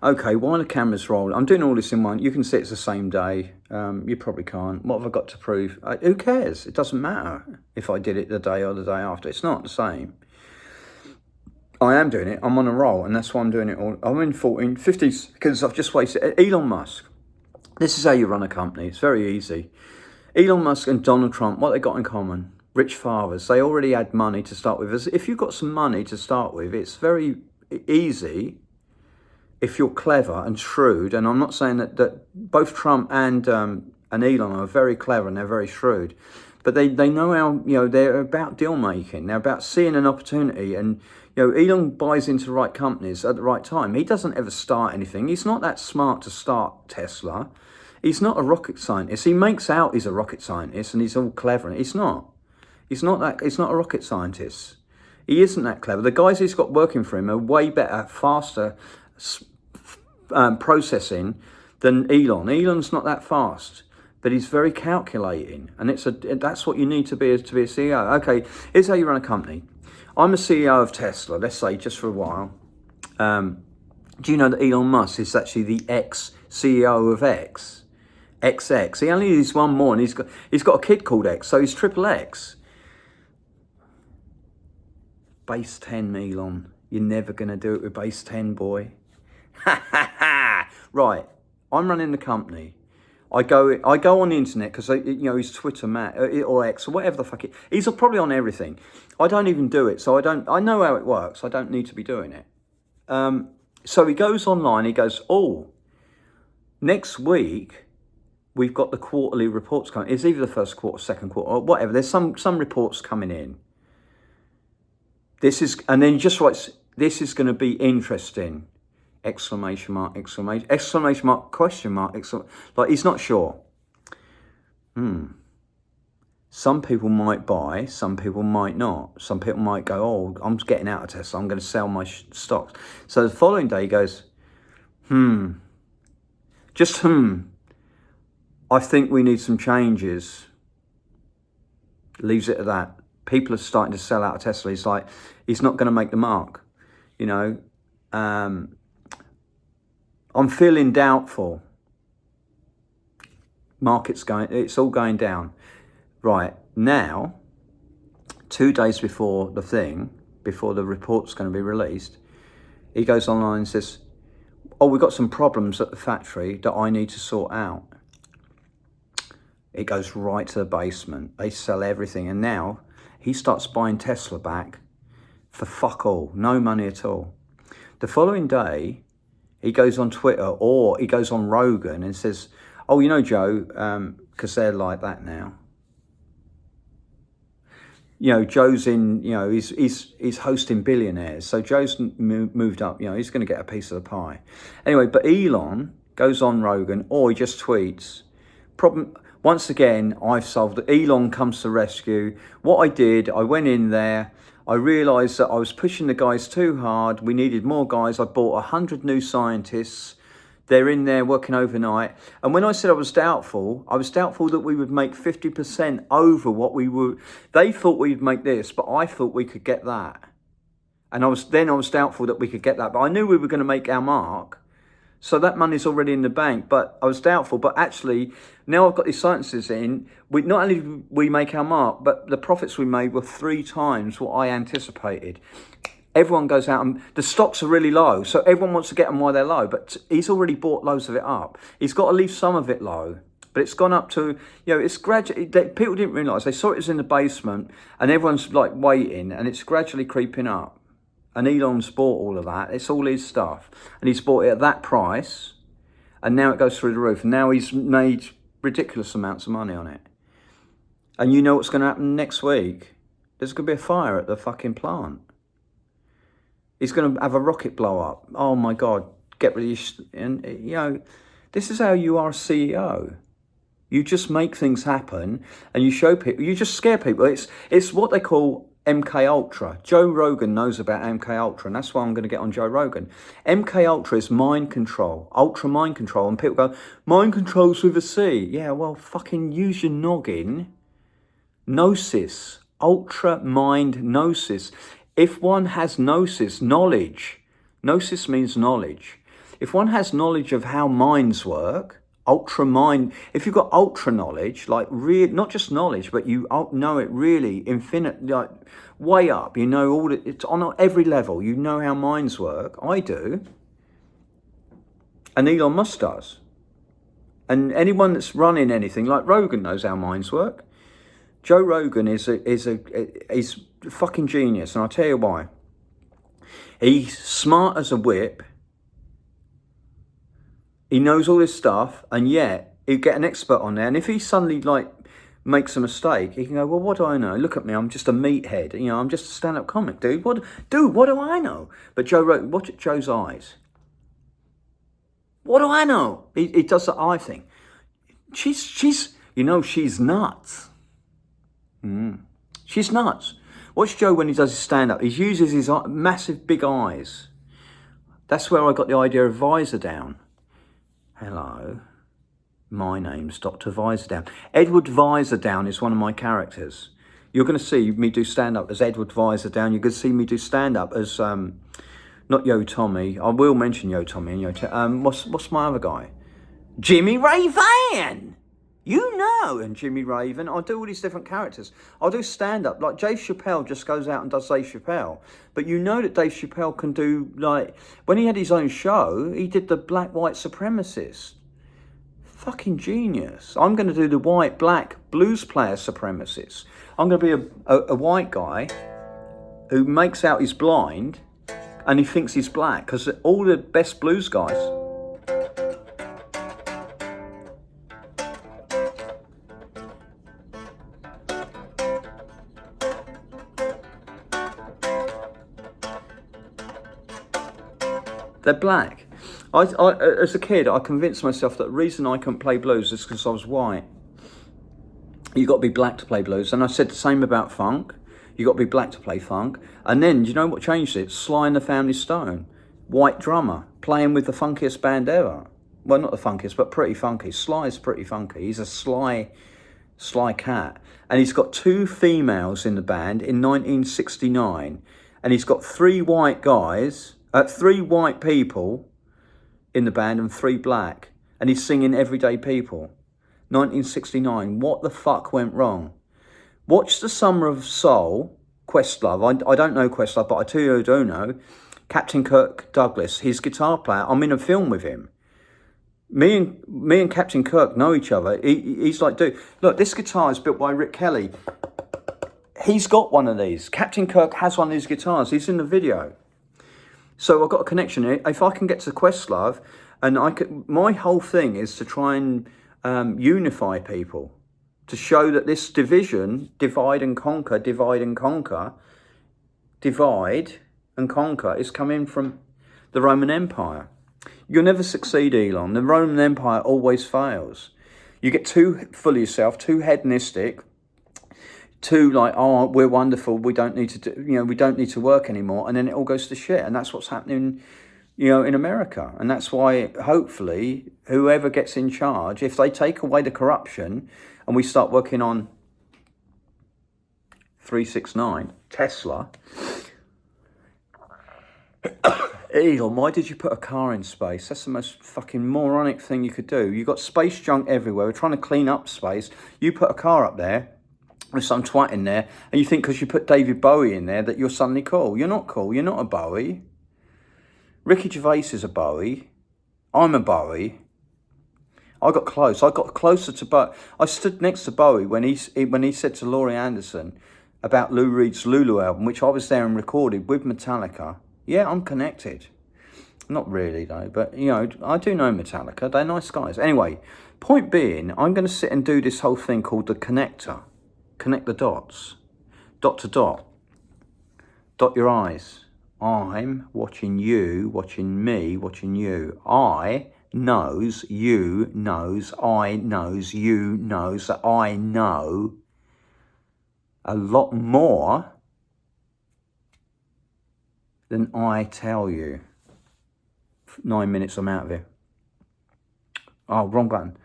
Okay, while the camera's rolling, I'm doing all this in one. You can see it's the same day. You probably can't. What have I got to prove? Who cares? It doesn't matter if I did it the day or the day after. It's not the same. I am doing it. I'm on a roll, and that's why I'm doing it all. I'm in 14, 50 seconds. I've just wasted. Elon Musk. This is how you run a company. It's very easy. Elon Musk and Donald Trump, what they got in common? Rich fathers. They already had money to start with. If you've got some money to start with, it's very easy if you're clever and shrewd. And I'm not saying that both Trump and Elon are very clever and they're very shrewd, but they know how, they're about deal making. They're about seeing an opportunity. And, Elon buys into the right companies at the right time. He doesn't ever start anything. He's not that smart to start Tesla. He's not a rocket scientist. He makes out he's a rocket scientist and he's all clever. He's not. He's not a rocket scientist. He isn't that clever. The guys he's got working for him are way better, faster processing than Elon. Elon's not that fast, but he's very calculating, and that's what you need to be a CEO. Okay, here's how you run a company. I'm a CEO of Tesla, let's say, just for a while. Do you know that Elon Musk is actually the ex-CEO of XX? He only needs one more, and he's got a kid called X, so he's triple X. Base 10, Elon. You're never going to do it with base 10, boy. Right, I'm running the company. I go on the internet because he's Twitter, Matt, or X, or whatever the fuck he's probably on everything. I don't even do it, so I know how it works. I don't need to be doing it. So he goes online. He goes, next week we've got the quarterly reports coming. It's either the first quarter, second quarter, or whatever. There's some reports coming in. And then he just writes, this is going to be interesting. Exclamation mark, exclamation mark, question mark, like he's not sure. Some people might buy, some people might not. Some people might go, I'm getting out of Tesla, I'm going to sell my stocks. So the following day he goes, I think we need some changes. Leaves it at that. People are starting to sell out of Tesla. He's like, he's not going to make the mark, I'm feeling doubtful. It's all going down. Right, now, 2 days before the report's going to be released, he goes online and says, we've got some problems at the factory that I need to sort out. It goes right to the basement. They sell everything. And now he starts buying Tesla back for fuck all, no money at all. The following day, he goes on Twitter or he goes on Rogan and says, Joe, because they're like that now. Joe's in, he's hosting billionaires. So Joe's moved up, he's going to get a piece of the pie. Anyway, but Elon goes on Rogan or he just tweets. Once again, I've solved it. Elon comes to the rescue. What I did, I went in there. I realised that I was pushing the guys too hard. We needed more guys. I bought 100 new scientists. They're in there working overnight. And when I said I was doubtful that we would make 50% over what we were. They thought we'd make this, but I thought we could get that. And I was doubtful that we could get that. But I knew we were going to make our mark. So that money's already in the bank, but I was doubtful. But actually, now I've got these scientists in, not only did we make our mark, but the profits we made were 3 times what I anticipated. Everyone goes out and the stocks are really low, so everyone wants to get them while they're low, but he's already bought loads of it up. He's got to leave some of it low, but it's gone up to, it's gradually, people didn't realise, they saw it was in the basement and everyone's like waiting and it's gradually creeping up. And Elon's bought all of that. It's all his stuff. And he's bought it at that price. And now it goes through the roof. And now he's made ridiculous amounts of money on it. And you know what's going to happen next week? There's going to be a fire at the fucking plant. He's going to have a rocket blow up. Oh my God. Get rid of and this is how you are a CEO. You just make things happen and you show people, you just scare people. It's what they call MK Ultra. Joe Rogan knows about MK Ultra, and that's why I'm going to get on Joe Rogan. MK Ultra is mind control, ultra mind control, and people go, mind control's with a C. Yeah, well, fucking use your noggin. Gnosis, ultra mind gnosis. If one has gnosis, knowledge. Gnosis means knowledge. if one has knowledge of how minds work, ultra mind, if you've got ultra knowledge, like not just knowledge, but you know it really infinite, like way up, you know all it's on every level, you know how minds work. I do. And Elon Musk does. And anyone that's running anything, like Rogan knows how minds work. Joe Rogan is a fucking genius, and I'll tell you why. He's smart as a whip. He knows all this stuff, and yet he'll get an expert on there. And if he suddenly like makes a mistake, he can go, well, what do I know? Look at me, I'm just a meathead. You know, I'm just a stand-up comic, dude. What do I know? But Joe Rogan, watch Joe's eyes. What do I know? He does the eye thing. She's nuts. She's nuts. Watch Joe when he does his stand-up. He uses his massive big eyes. That's where I got the idea of visor down. Hello, my name's Dr. Visordown. Edward Visordown is one of my characters. You're going to see me do stand-up as Edward Visordown. You're going to see me do stand-up as, not Yo Tommy. I will mention Yo Tommy and Yo what's my other guy? Jimmy Ray Van! You know, and Jimmy Raven. I'll do all these different characters. I'll do stand-up. Like Dave Chappelle just goes out and does Dave Chappelle. But you know that Dave Chappelle can do, like, when he had his own show, he did the black-white supremacist. Fucking genius. I'm going to do the white-black blues player supremacist. I'm going to be a white guy who makes out he's blind and he thinks he's black. Because all the best blues guys... they're black. I, as a kid, I convinced myself that the reason I couldn't play blues is because I was white. You got to be black to play blues. And I said the same about funk. You got to be black to play funk. And then, do you know what changed it? Sly and the Family Stone. White drummer, playing with the funkiest band ever. Well, not the funkiest, but pretty funky. Sly's pretty funky. He's a sly cat. And he's got 2 females in the band in 1969. And he's got 3 white guys... 3 white people in the band and 3 black. And he's singing Everyday People. 1969. What the fuck went wrong? Watch the Summer of Soul, Questlove. I don't know Questlove, but I tell you who I do know. Captain Kirk Douglas, his guitar player. I'm in a film with him. Me and Captain Kirk know each other. He's like, dude, look, this guitar is built by Rick Kelly. He's got one of these. Captain Kirk has one of these guitars. He's in the video. So I've got a connection here. If I can get to Questlove, and my whole thing is to try and unify people, to show that this division, divide and conquer, is coming from the Roman Empire. You'll never succeed, Elon. The Roman Empire always fails. You get too full of yourself, too hedonistic, too like, oh, we're wonderful, we don't need to do, we don't need to work anymore, and then it all goes to shit. And that's what's happening, in America. And that's why, hopefully, whoever gets in charge, if they take away the corruption and we start working on 369 Tesla. Elon, why did you put a car in space? That's the most fucking moronic thing you could do. You got space junk everywhere. We're trying to clean up space. You put a car up there with some twat in there, and you think because you put David Bowie in there that you're suddenly cool. You're not cool. You're not a Bowie. Ricky Gervais is a Bowie. I'm a Bowie. I got close. I got closer to Bowie. I stood next to Bowie when he said to Laurie Anderson about Lou Reed's Lulu album, which I was there and recorded with Metallica. Yeah, I'm connected. Not really, though, but, I do know Metallica. They're nice guys. Anyway, point being, I'm going to sit and do this whole thing called the connector. Connect the dots. Dot to dot. Dot your eyes. I'm watching you, watching me, watching you. I knows, you knows, I knows, you knows that I know a lot more than I tell you. 9 minutes, I'm out of here. Oh, wrong button.